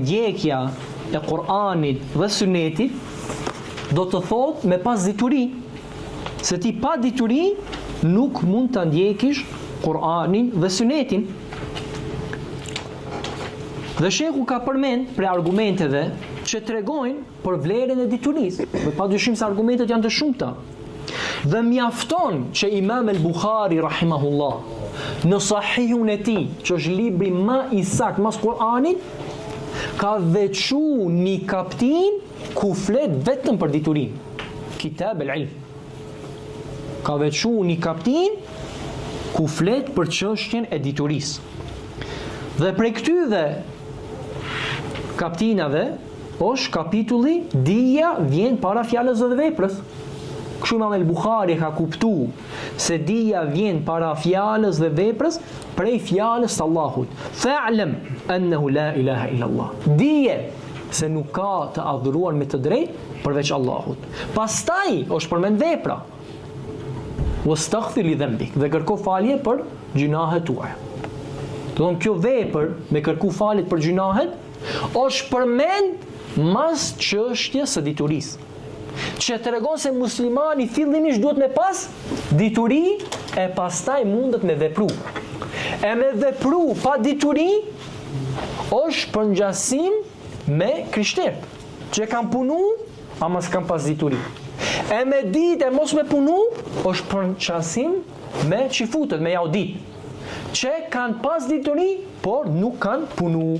Ndjekja e Kur'anit dhe Sunetit do të thot me pas dituri, se ti pa dituri nuk mund të ndjekish Kur'anin dhe Sunetin. Dhe shehu ka përmend për argumenteve që tregojnë për vlerën e diturisë. Dhe padyshim se argumentet janë të shumta. Dhe mjafton që Imam el-Bukhari rahimahullah në Sahihun e tij, që është libri më i saktë mas Kur'anit, ka veçu një kaptin ku flet vetëm për diturinë. Kitab el-Ilm. Ka veçu një kaptin ku flet për çështjen e diturisë. Dhe prej këtyre kaptinave është kapitulli dija vjen para fjalës dhe veprës. Kështu Imam el-Bukhari ka kuptu se dija vjen para fjalës dhe veprës prej fjalës së Allahut. Fa'lam annahu la ilaha illa Allah. Dije se nuk ka të adhuruar me të drejtë përveç Allahut. Pastaj është përmend vepra. Wastaghfir li dhanbik, dhe kërko falje për gjunahet tuaja. Do të thonë kjo vepër me kërku falje për gjunahet është përmend mas çështjes së diturisë. Që të regon se muslimani fillimisht duhet me pas dituri e pastaj mundet me vepru. E me vepru pa dituri është përngjasim me krishterët, që kam punu ama s'kam pas dituri. E me dit e mos me punu është përngjasim me qifutët, me jaudit, që kanë pas dituri por nuk kanë punu.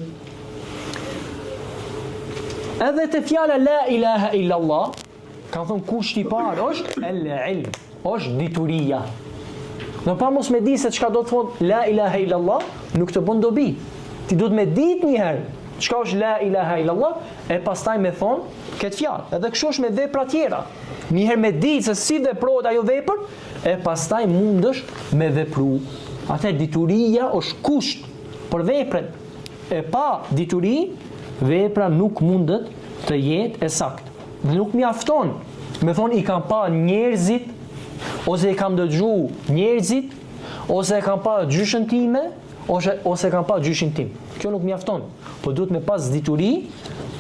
Edhe të fjala la ilaha illa Allah, kanë thonë kushti i parë është el-ilm, është dituria. Në pa mos me di se çka do të thonë la ilaha illallah, nuk të bën dobi. Ti duhet me dit një herë çka është la ilaha illallah e pastaj me thonë këtë fjalë. Edhe kështu është me vepra tjera. Një herë me ditë se si veprohet ajo vepër e pastaj mundesh me vepru. Atë dituria është kusht për veprën. E pa dituri, vepra nuk mundet të jetë e saktë. Nuk mjafton me thonë i kam pa njerëzit, ose i kam dëgju njerëzit, ose e kam pa gjyshën time, ose e kam pa gjyshin tim. Kjo nuk mjafton, po duhet me pas dituri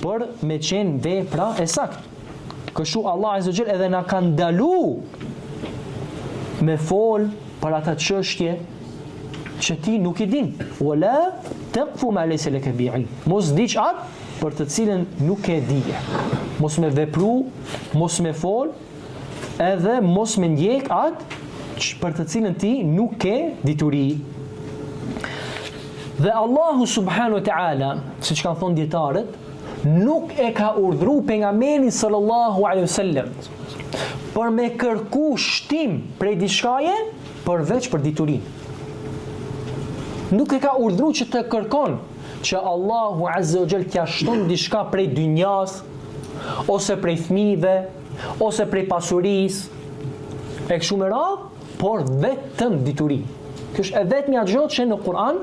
për me qenë vepra e saktë. Kështu Allah Azza wa Jall edhe na ka ndalu me fol për ata çështje që ti nuk i din. Wala taqfu ma laysa laka bi'ilm. Mos diç atë për të cilën nuk e dije. Mos me vepru, mos me fol, edhe mos me ndjek atë për të cilën ti nuk ke dituri. Dhe Allahu subhanahu wa ta'ala, siç kanë thonë dietarët, nuk e ka urdhëruar pejgamberin sallallahu alaihi wasallam për me kërku shtim prej diçkaje përveç për diturinë. Nuk e ka urdhëruar që të kërkon që Allahu Azza wa Jall t'ia shton diçka prej dynjas, ose prej fëmijëve, ose prej pasurisë, e kështu me radhë, por vetëm dituri. Kjo është e vetmja gjë që në Kur'an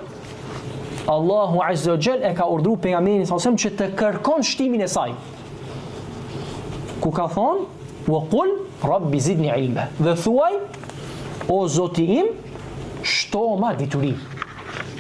Allahu Azza wa Jall e ka urdhëruar pejgamberin sallallahu alaihi wasallam që të kërkon shtimin e saj. Ku ka thonë: "Wa qul rabbi zidni ilma", dhe thuaj: "O Zoti im, shto ma dituri".